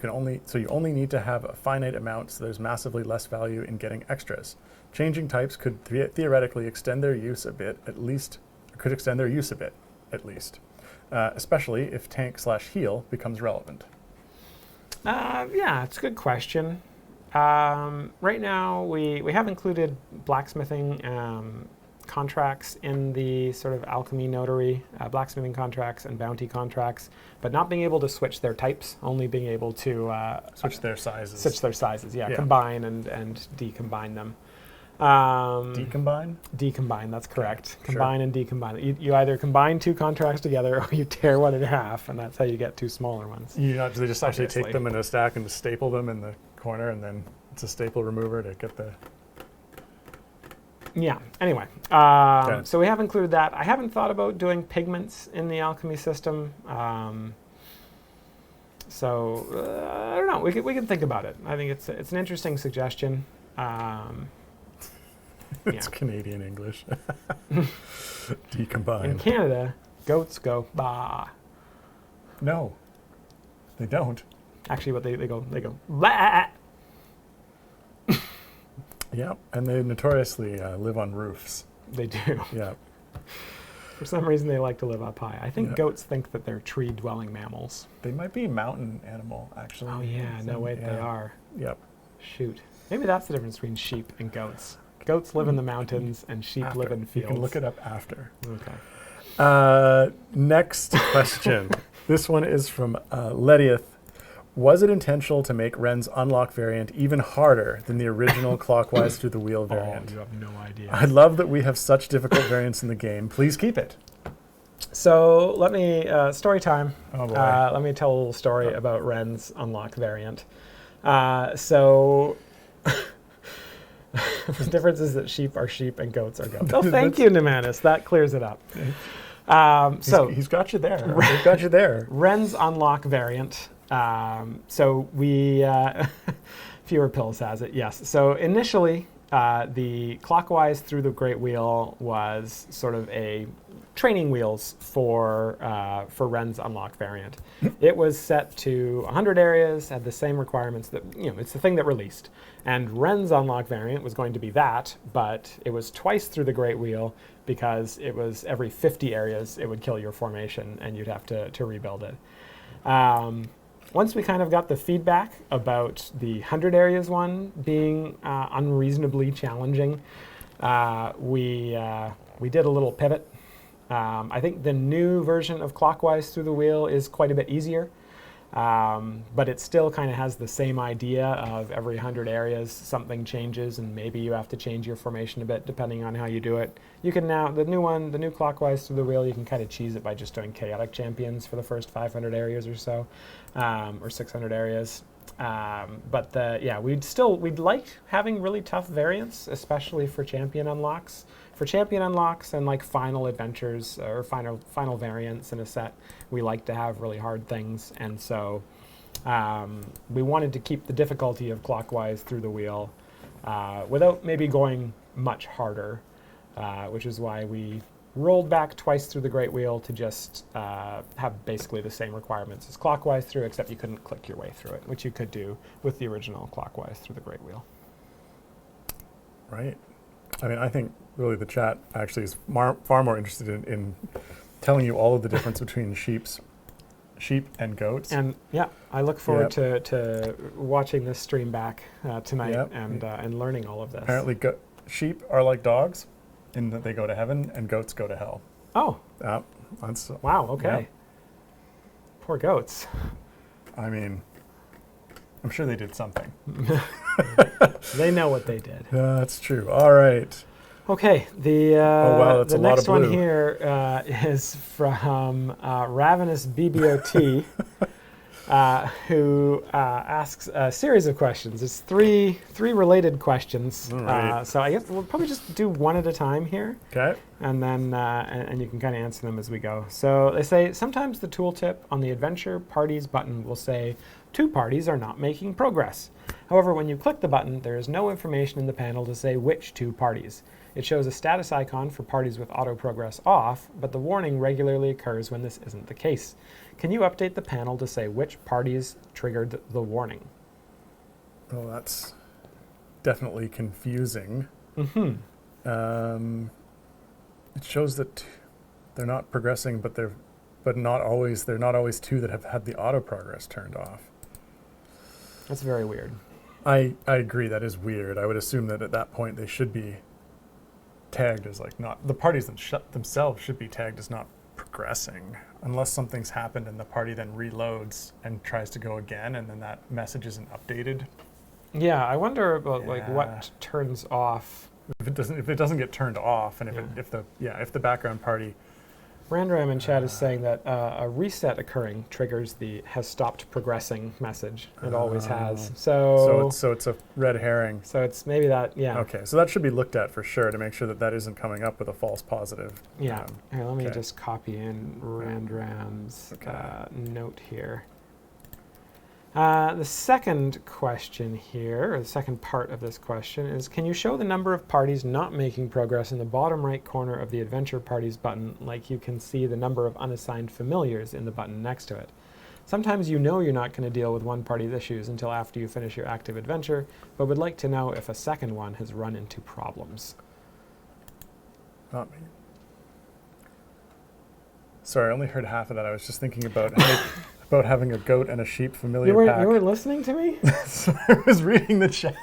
only need to have a finite amount, so there's massively less value in getting extras. Changing types could theoretically extend their use a bit, at least, especially if tank/heal becomes relevant. Yeah, it's a good question. Right now, we have included blacksmithing contracts in the sort of alchemy notary, blacksmithing contracts and bounty contracts, but not being able to switch their types, only being able to switch their sizes. Combine and decombine them. Decombine? Decombine, that's correct. Sure. Combine and decombine. You either combine two contracts together or you tear one in half, and that's how you get two smaller ones. They just actually Obviously. take them in a stack and just staple them in the corner, and then it's a staple remover to get the... Yeah, anyway. Okay. So we have included that. I haven't thought about doing pigments in the alchemy system. I don't know. We can think about it. I think it's an interesting suggestion. It's Canadian English. Decombine. In Canada, goats go bah. No, they don't. Actually, what they go bah. Yeah, and they notoriously live on roofs. They do. Yeah. For some reason, they like to live up high. I think Yeah. goats think that they're tree-dwelling mammals. They might be a mountain animal, actually. Oh yeah, no wait, they are. Yep. Shoot. Maybe that's the difference between sheep and goats. Goats live in the mountains and sheep live in You fields. can look it up after. Okay. Next question. This one is from Lediath. Was it intentional to make Ren's unlock variant even harder than the original clockwise through the wheel variant? Oh, you have no idea. I love that we have such difficult variants in the game. Please keep it. So let me, story time. Oh boy. Let me tell a little story about Ren's unlock variant. So the difference is that sheep are sheep and goats are goats. Oh, thank you, Nemanus. That clears it up. He's got you there. He's got you there. Ren's unlock variant. So we, fewer pills has it, yes. So initially, the clockwise through the Great Wheel was sort of a training wheels for Ren's unlock variant. It was set to 100 areas, had the same requirements that, it's the thing that released. And Ren's unlock variant was going to be that, but it was twice through the Great Wheel because it was every 50 areas it would kill your formation and you'd have to rebuild it. Once we kind of got the feedback about the 100 areas one being unreasonably challenging, we did a little pivot. I think the new version of clockwise through the wheel is quite a bit easier, but it still kind of has the same idea of every 100 areas something changes and maybe you have to change your formation a bit depending on how you do it. You can now, the new clockwise through the wheel, you can kind of cheese it by just doing chaotic champions for the first 500 areas or so, or 600 areas. We'd like having really tough variants, especially for champion unlocks. For champion unlocks and like final adventures or final variants in a set, we like to have really hard things, and so we wanted to keep the difficulty of clockwise through the wheel without maybe going much harder, which is why we rolled back twice through the Great Wheel to just have basically the same requirements as clockwise through, except you couldn't click your way through it, which you could do with the original clockwise through the Great Wheel. Right. I mean, I think really the chat actually is far more interested in telling you all of the difference between sheep and goats. And yeah, I look forward to watching this stream back tonight and learning all of this. Apparently, sheep are like dogs in that they go to heaven and goats go to hell. Oh. That's, wow, okay. Yeah. Poor goats. I mean, I'm sure they did something. They know what they did. That's true. All right. Okay, the that's the a lot next of blue. one here is from Ravenous BBOT, who asks a series of questions. It's three related questions. All right. So I guess we'll probably just do one at a time here. Okay. And then and you can kind of answer them as we go. So they say, sometimes the tooltip on the Adventure Parties button will say, 2 parties are not making progress. However, when you click the button, there is no information in the panel to say which 2 parties. It shows a status icon for parties with auto progress off, but the warning regularly occurs when this isn't the case. Can you update the panel to say which parties triggered the warning? Well, that's definitely confusing. Mm-hmm. It shows that they're not progressing, but they're not always 2 that have had the auto progress turned off. That's very weird. I agree, that is weird. I would assume that at that point they should be tagged as like not, the parties themselves should be tagged as not progressing, unless something's happened and the party then reloads and tries to go again, and then that message isn't updated. Yeah, I wonder about like what turns off if it doesn't get turned off, and if the background party. Randram in chat is saying that a reset occurring triggers the has stopped progressing message. It always has. So it's a red herring. So it's maybe that, yeah. Okay, so that should be looked at for sure to make sure that that isn't coming up with a false positive. Yeah. Here, let me just copy in Randram's note here. The second question here, or the second part of this question is, can you show the number of parties not making progress in the bottom right corner of the Adventure Parties button, like you can see the number of unassigned familiars in the button next to it? Sometimes you know you're not going to deal with one party's issues until after you finish your active adventure, but would like to know if a second one has run into problems. Not me. Sorry, I only heard half of that. I was just thinking about about having a goat and a sheep familiar pack. You weren't listening to me? So I was reading the chat.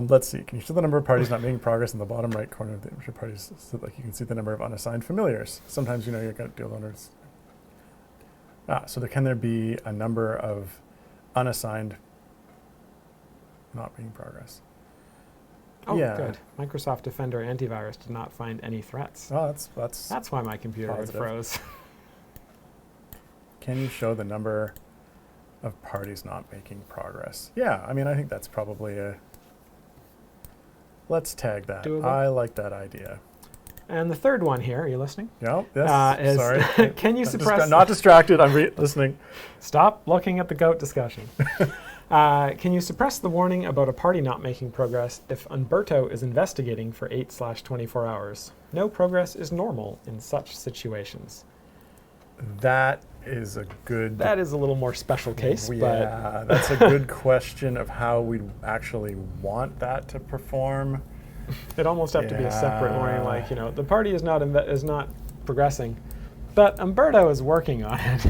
Let's see. Can you show the number of parties not making progress in the bottom right corner of the adventure parties so that you can see the number of unassigned familiars? Sometimes you know you're going to deal with owners. So can there be a number of unassigned not making progress? Oh, good. Microsoft Defender antivirus did not find any threats. Oh, that's why my computer would froze. Can you show the number of parties not making progress? Yeah, I mean, I think that's probably let's tag that. Doable. I like that idea. And the third one here, are you listening? Yep, yes, sorry. Can you suppress... Not distracted, I'm listening. Stop looking at the goat discussion. Can you suppress the warning about a party not making progress if Umberto is investigating for 8/24 hours? No progress is normal in such situations. That is a good... That is a little more special case, yeah, that's a good question of how we'd actually want that to perform. It'd almost have to be a separate warning, like, the party is not progressing, but Umberto is working on it.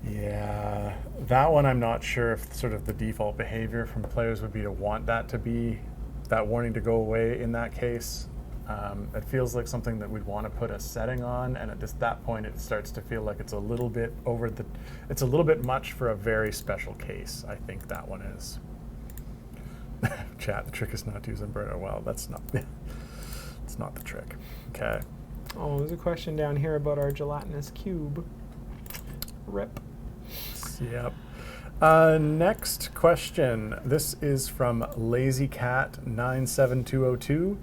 Yeah, that one I'm not sure if sort of the default behavior from players would be to want that warning to go away in that case. It feels like something that we'd want to put a setting on, and at that point it starts to feel like it's a little bit it's a little bit much for a very special case. I think that one is. Chat, the trick is not to use Umberto. Well, that's not it's not the trick. Okay. Oh, there's a question down here about our gelatinous cube. Rip. Yep. Next question. This is from LazyCat97202.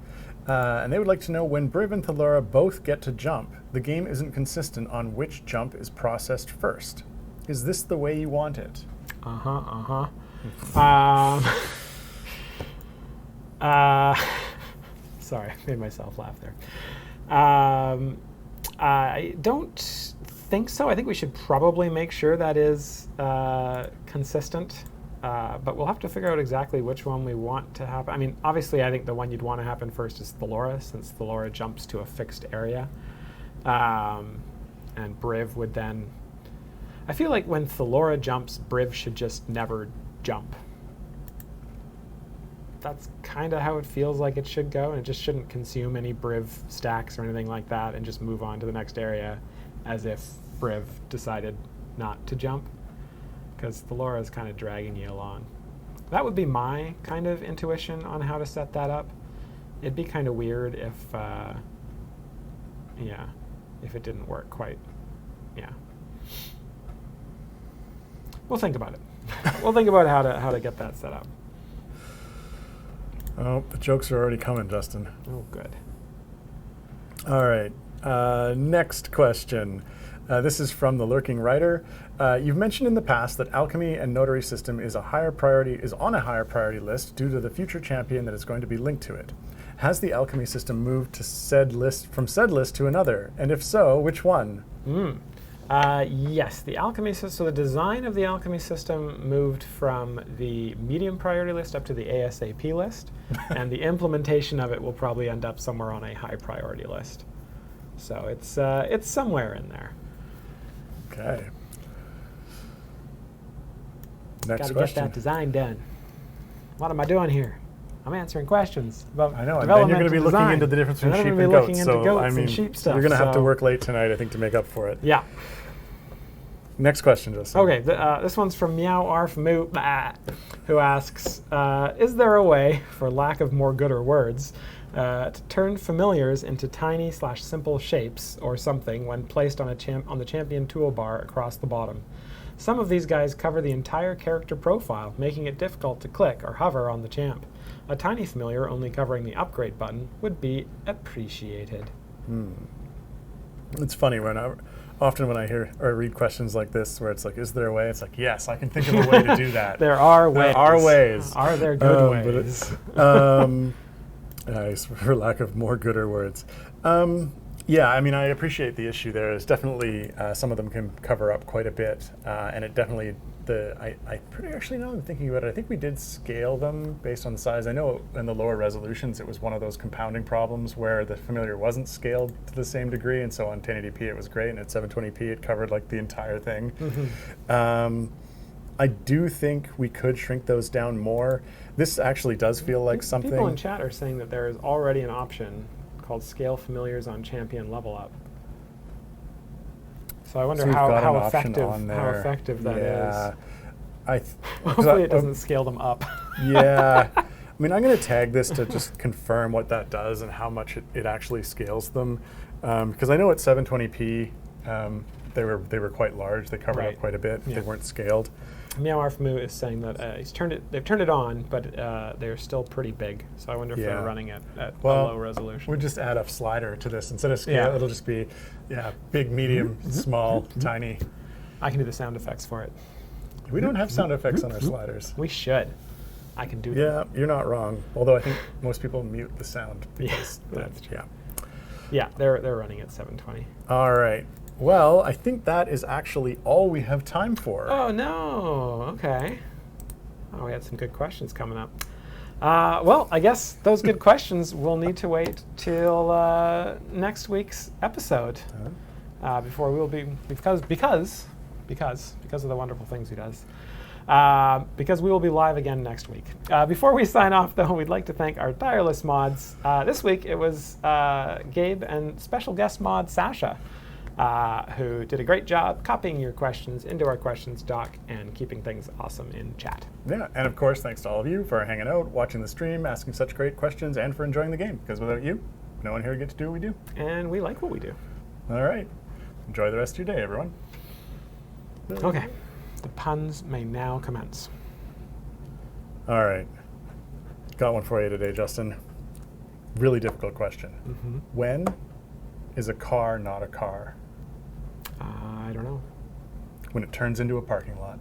And they would like to know, when Briv and Thalora both get to jump, the game isn't consistent on which jump is processed first. Is this the way you want it? Sorry, I made myself laugh there. I don't think so. I think we should probably make sure that is consistent. But we'll have to figure out exactly which one we want to happen. I mean, obviously, I think the one you'd want to happen first is Thalora, since Thalora jumps to a fixed area. And Briv would then... I feel like when Thalora jumps, Briv should just never jump. That's kind of how it feels like it should go, and it just shouldn't consume any Briv stacks or anything like that, and just move on to the next area as if Briv decided not to jump. Because Thalora is kind of dragging you along. That would be my kind of intuition on how to set that up. It'd be kind of weird if, if it didn't work quite. Yeah. We'll think about it. We'll think about how to get that set up. Oh, the jokes are already coming, Justin. Oh, good. All right. Next question. This is from the Lurking Writer. You've mentioned in the past that alchemy and notary system is on a higher priority list due to the future champion that is going to be linked to it. Has the alchemy system moved to from said list to another? And if so, which one? Yes, the alchemy system. So the design of the alchemy system moved from the medium priority list up to the ASAP list, and the implementation of it will probably end up somewhere on a high priority list. So it's somewhere in there. Okay. Next question. Got to get that design done. What am I doing here? I'm answering questions about I know, and then you're going to be looking into the difference between sheep and goats. So, I mean, sheep stuff, you're going to have to work late tonight, I think, to make up for it. Yeah. Next question, Justin. Okay, this one's from Meow Arf Moo, who asks, is there a way, for lack of more gooder words, to turn familiars into tiny/simple shapes or something when placed on the champion toolbar across the bottom? Some of these guys cover the entire character profile, making it difficult to click or hover on the champ. A tiny familiar only covering the upgrade button would be appreciated. It's funny often when I hear or read questions like this where it's like, is there a way? It's like, yes, I can think of a way to do that. There are ways. There are ways. Are there good ways? Nice, for lack of more gooder words. Yeah, I mean, I appreciate the issue there. It's definitely, some of them can cover up quite a bit, and it definitely, actually, now I'm thinking about it, I think we did scale them based on the size. I know in the lower resolutions, it was one of those compounding problems where the familiar wasn't scaled to the same degree, and so on 1080p it was great, and at 720p it covered like the entire thing. I do think we could shrink those down more. This actually does feel like something. People in chat are saying that there is already an option called Scale Familiars on Champion Level Up. So I wonder how effective that is. Hopefully it doesn't scale them up. Yeah. I mean, I'm going to tag this to just confirm what that does and how much it actually scales them. Because I know at 720p, they were quite large. They covered up quite a bit. Yeah. They weren't scaled. Meow Arf Moo is saying that they've turned it on, but they're still pretty big. So I wonder if they're running it at a low resolution. We'll just add a slider to this. Instead of scale, it'll just be big, medium, small, tiny. I can do the sound effects for it. We don't have sound effects on our sliders. We should. I can do that. Yeah, you're not wrong. Although I think most people mute the sound. Because that's true. Yeah, they're running at 720. All right. Well, I think that is actually all we have time for. Oh, no. Okay. Oh, we had some good questions coming up. Well, I guess those good questions will need to wait till next week's episode before we will be, because of the wonderful things he does. Because we will be live again next week. Before we sign off, though, we'd like to thank our tireless mods. This week it was Gabe and special guest mod Sasha, who did a great job copying your questions into our questions doc and keeping things awesome in chat. Yeah, and of course, thanks to all of you for hanging out, watching the stream, asking such great questions, and for enjoying the game, because without you, no one here gets to do what we do. And we like what we do. All right. Enjoy the rest of your day, everyone. Okay. The puns may now commence. All right. Got one for you today, Justin. Really difficult question. When is a car not a car? I don't know. When it turns into a parking lot.